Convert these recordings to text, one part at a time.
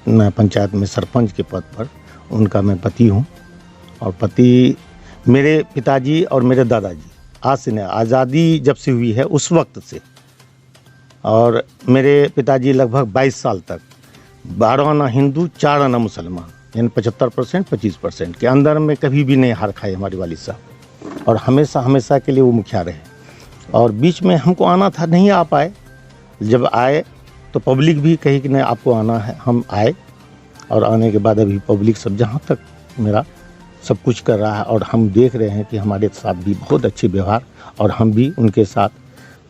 मैं पंचायत में सरपंच के पद पर, उनका मैं पति हूँ। और पति मेरे पिताजी और मेरे दादाजी आज से नहीं, आज़ादी जब से हुई है उस वक्त से, और मेरे पिताजी लगभग 22 साल तक 12 आना हिंदू 4 आना मुसलमान, यानी 75% 25% के अंदर में कभी भी नहीं हार खाए हमारे वालिद साहब, और हमेशा हमेशा के लिए वो मुखिया रहे। और बीच में हमको आना था, नहीं आ पाए। जब आए तो पब्लिक भी कही कि नहीं आपको आना है, हम आए। और आने के बाद अभी पब्लिक सब जहाँ तक मेरा सब कुछ कर रहा है, और हम देख रहे हैं कि हमारे साथ भी बहुत अच्छे व्यवहार, और हम भी उनके साथ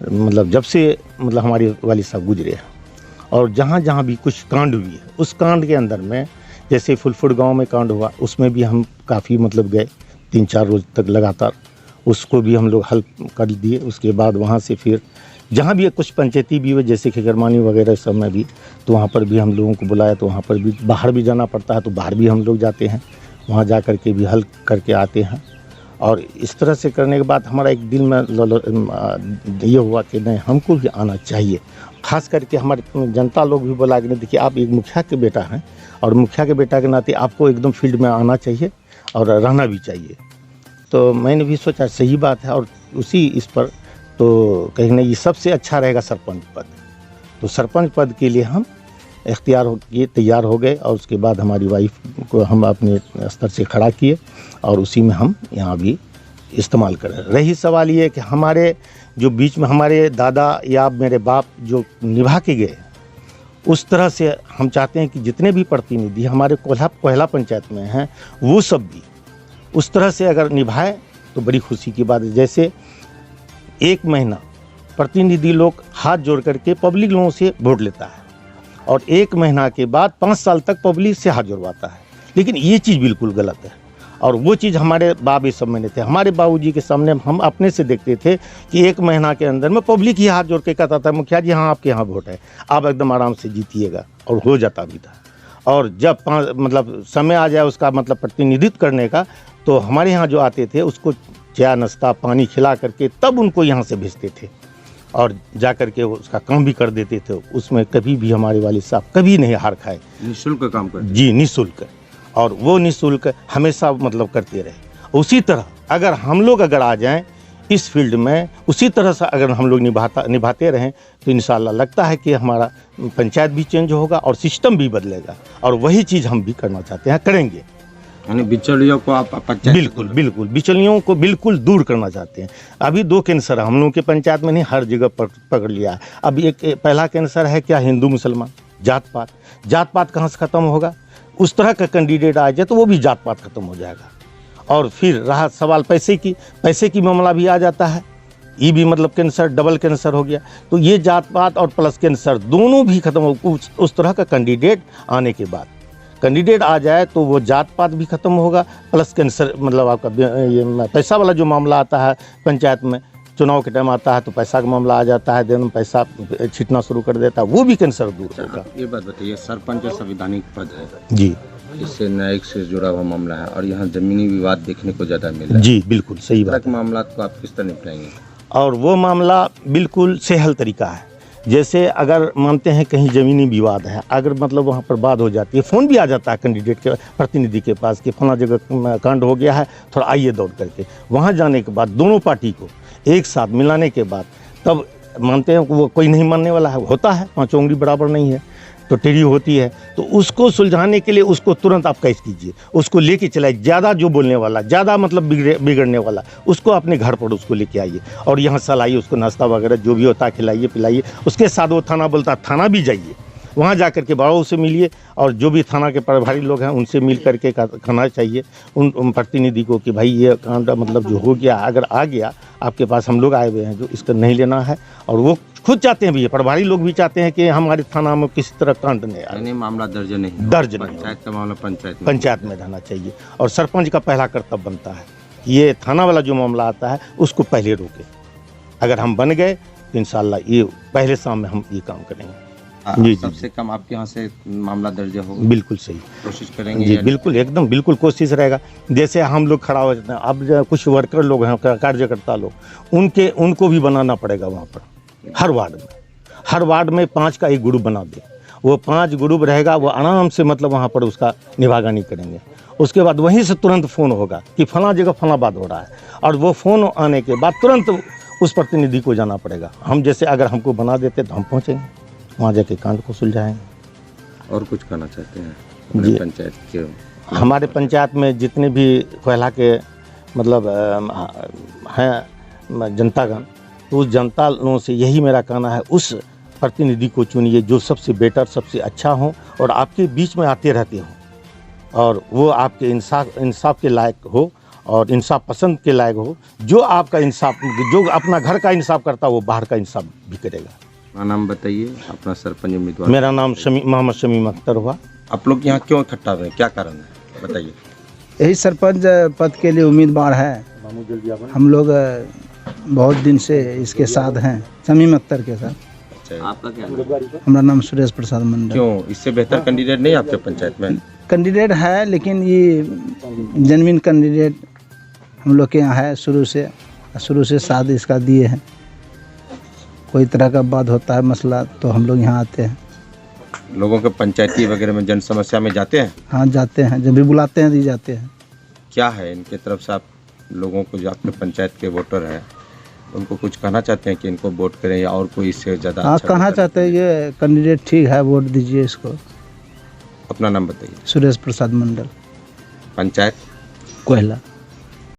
मतलब जब से मतलब हमारे वालिद साहब गुजरे हैं, और जहाँ जहाँ भी कुछ कांड हुई है उस कांड के अंदर में, जैसे फुलफुड़ गांव में कांड हुआ, उसमें भी हम काफ़ी मतलब गए 3-4 रोज़ तक लगातार, उसको भी हम लोग हल कर दिए। उसके बाद वहाँ से फिर जहाँ भी कुछ पंचायती भी हुए, जैसे खिकरमानी वगैरह सब में भी, तो वहाँ पर भी हम लोगों को बुलाया, तो वहाँ पर भी बाहर भी जाना पड़ता है, तो बाहर भी हम लोग जाते हैं, वहाँ जा कर के भी हल करके आते हैं। और इस तरह से करने के बाद हमारा एक दिल में ये हुआ कि नहीं हमको भी आना चाहिए। खास करके हमारे जनता लोग भी बोला कि नहीं देखिए आप एक मुखिया के बेटा हैं, और मुखिया के बेटा के नाते आपको एकदम फील्ड में आना चाहिए और रहना भी चाहिए। तो मैंने भी सोचा सही बात है, और उसी इस पर तो कहीं ना ये सबसे अच्छा रहेगा सरपंच पद। तो सरपंच पद के लिए हम इख्तियार हो किए, तैयार हो गए, और उसके बाद हमारी वाइफ को हम अपने स्तर से खड़ा किए, और उसी में हम यहाँ भी इस्तेमाल कर रहे हैं। रही सवाल ये कि हमारे जो बीच में हमारे दादा या मेरे बाप जो निभा के गए, उस तरह से हम चाहते हैं कि जितने भी प्रतिनिधि हमारे कोयला पंचायत में हैं वो सब भी उस तरह से अगर निभाए तो बड़ी खुशी की बात है। जैसे 1 महीना प्रतिनिधि लोग हाथ जोड़ करके पब्लिक लोगों से वोट लेता है, और 1 महीना के बाद 5 साल तक पब्लिक से हाथ जोड़वाता है, लेकिन ये चीज़ बिल्कुल गलत है। और वो चीज़ हमारे बाप इस समय नहीं थे, हमारे बाबूजी के सामने हम अपने से देखते थे कि 1 महीना के अंदर में पब्लिक ही हाथ जोड़ के कहता था मुखिया जी हाँ आपके यहाँ वोट है, आप एकदम आराम से जीतिएगा, और हो जाता भी था। और जब मतलब समय आ जाए उसका मतलब प्रतिनिधित्व करने का, तो हमारे यहाँ जो आते थे उसको चाय नाश्ता पानी खिला करके तब उनको यहाँ से भेजते थे, और जा कर के उसका काम भी कर देते थे। उसमें कभी भी हमारे वालिद साहब कभी नहीं हार खाए, निःशुल्क काम करते जी, निःशुल्क, और वो निःशुल्क हमेशा मतलब करते रहे। उसी तरह अगर हम लोग अगर आ जाएं इस फील्ड में, उसी तरह से अगर हम लोग निभाते रहें, तो इंशाल्लाह लगता है कि हमारा पंचायत भी चेंज होगा और सिस्टम भी बदलेगा, और वही चीज़ हम भी करना चाहते हैं, करेंगे। यानी बिचौलियों को आप पंचायत बिल्कुल बिल्कुल बिचौलियों को बिल्कुल दूर करना चाहते हैं। अभी 2 कैंसर हम लोगों के पंचायत में नहीं, हर जगह पकड़ लिया है। अब एक पहला कैंसर है क्या, हिंदू मुसलमान, जात पात। जात पात कहाँ से ख़त्म होगा, उस तरह का कैंडिडेट आ जाए तो वो भी जात पात ख़त्म हो जाएगा। और फिर रहा सवाल पैसे की मामला भी आ जाता है, ये भी मतलब कैंसर डबल कैंसर हो गया। तो ये जात पात और प्लस कैंसर दोनों भी ख़त्म हो, उस तरह का कैंडिडेट आने के बाद कैंडिडेट आ जाए तो वो जात पात भी ख़त्म होगा, प्लस कैंसर मतलब आपका ये पैसा वाला जो मामला आता है पंचायत में, चुनाव के टाइम आता है तो पैसा का मामला आ जाता है, दिन पैसा छीटना शुरू कर देता है, वो भी कैंसर दूर होगा। ये बात बताइए, सरपंच संवैधानिक पद है जी, इससे न्यायिक से जुड़ा हुआ मामला है, और यहाँ जमीनी विवाद देखने को ज़्यादा मिल रहा है। जी बिल्कुल सही बात। मामला को आप किस तरह निपटाएंगे? और वो मामला बिल्कुल सहल तरीका है। जैसे अगर मानते हैं कहीं ज़मीनी विवाद है, अगर मतलब वहाँ पर बात हो जाती है, फ़ोन भी आ जाता है कैंडिडेट के प्रतिनिधि के पास कि फला जगह कांड हो गया है, थोड़ा आइए दौड़ करके। वहाँ जाने के बाद दोनों पार्टी को एक साथ मिलाने के बाद तब मानते हैं कि वो कोई नहीं मानने वाला है, होता है 5 उंगली बराबर नहीं है तो टेढ़ी होती है, तो उसको सुलझाने के लिए उसको तुरंत आप कैसे कीजिए, उसको लेके चलाइए। ज़्यादा जो बोलने वाला, ज़्यादा मतलब बिगड़ने वाला, उसको अपने घर पर उसको लेके आइए, और यहाँ सलाइए, उसको नाश्ता वगैरह जो भी होता है खिलाइए पिलाइए। उसके साथ वो थाना बोलता है, थाना भी जाइए, वहाँ जा कर के बड़ों से मिलिए, और जो भी थाना के प्रभारी लोग हैं उनसे मिल करके कहना चाहिए उन प्रतिनिधि को कि भाई ये कांड मतलब जो हो गया, अगर आ गया आपके पास, हम लोग आए हुए हैं जो इसका नहीं लेना है। और वो खुद चाहते हैं भी, प्रभारी लोग भी चाहते हैं कि हमारे थाना में किसी तरह कांड नहीं आए, मामला दर्ज नहीं, पंचायत का मामला पंचायत में रहना चाहिए। और सरपंच का पहला कर्तव्य बनता है ये थाना वाला जो मामला आता है उसको पहले रोके। अगर हम बन गए तो इंशाल्लाह ये पहले शाम में हम ये काम करेंगे। जी, सबसे कम आपके यहाँ से मामला दर्ज होगा? बिल्कुल सही, कोशिश करेंगे जी, बिल्कुल एकदम बिल्कुल कोशिश रहेगा। जैसे हम लोग खड़ा हो जाते हैं, अब कुछ वर्कर लोग हैं, कार्यकर्ता लोग, उनको भी बनाना पड़ेगा वहाँ पर। हर वार्ड में 5 का एक ग्रुप बना दे, वो 5 ग्रुप रहेगा, वो आराम से मतलब वहाँ पर उसका निभागानी करेंगे। उसके बाद वहीं से तुरंत फ़ोन होगा कि फलां जगह फलां बात हो रहा है, और वो फ़ोन आने के बाद तुरंत उस प्रतिनिधि को जाना पड़ेगा। हम जैसे अगर हमको बना देते तो हम पहुँचेंगे वहाँ जाके कांड को सुलझाएंगे। और कुछ कहना चाहते हैं जी। अपने पंचायत के? हमारे पंचायत में जितने भी कोयला के मतलब हैं जनतागण, तो उस जनता लोगों से यही मेरा कहना है, उस प्रतिनिधि को चुनिए जो सबसे बेटर, सबसे अच्छा हो और आपके बीच में आते रहते हो, और वो आपके इंसाफ के लायक हो और इंसाफ पसंद के लायक हो। जो आपका इंसाफ, जो अपना घर का इंसाफ करता है, वो बाहर का इंसाफ भी करेगा। अपना नाम बताइए, अपना सरपंच उम्मीदवार। मेरा नाम मोहम्मद शमीम अख्तर हुआ। आप लोग यहाँ क्यों इकट्ठा हुए, क्या कारण है बताइए? यही सरपंच पद के लिए उम्मीदवार है। हम लोग बहुत दिन से इसके साथ हैं, शमीम अख्तर के साथ। अच्छा, आपका क्या नाम? हमारा नाम सुरेश प्रसाद मंडल। क्यों, इससे बेहतर कैंडिडेट नहीं आपके पंचायत में? कैंडिडेट है, लेकिन ये जेन्युइन कैंडिडेट हम लोग के यहाँ है शुरू से साथ इसका दिए हैं। कोई तरह का बात होता है मसला तो हम लोग यहाँ आते हैं। लोगों के पंचायती वगैरह में जन समस्या में जाते हैं? हाँ जाते हैं, जब भी बुलाते हैं तो जाते हैं। क्या है इनके तरफ से आप लोगों को, जो आपके पंचायत के वोटर हैं, उनको कुछ कहना चाहते हैं कि इनको वोट करें, या और कोई इससे ज़्यादा? हाँ कहना चाहते हैं ये कैंडिडेट ठीक है, वोट दीजिए इसको। अपना नाम बताइए। सुरेश प्रसाद मंडल, पंचायत कोयला।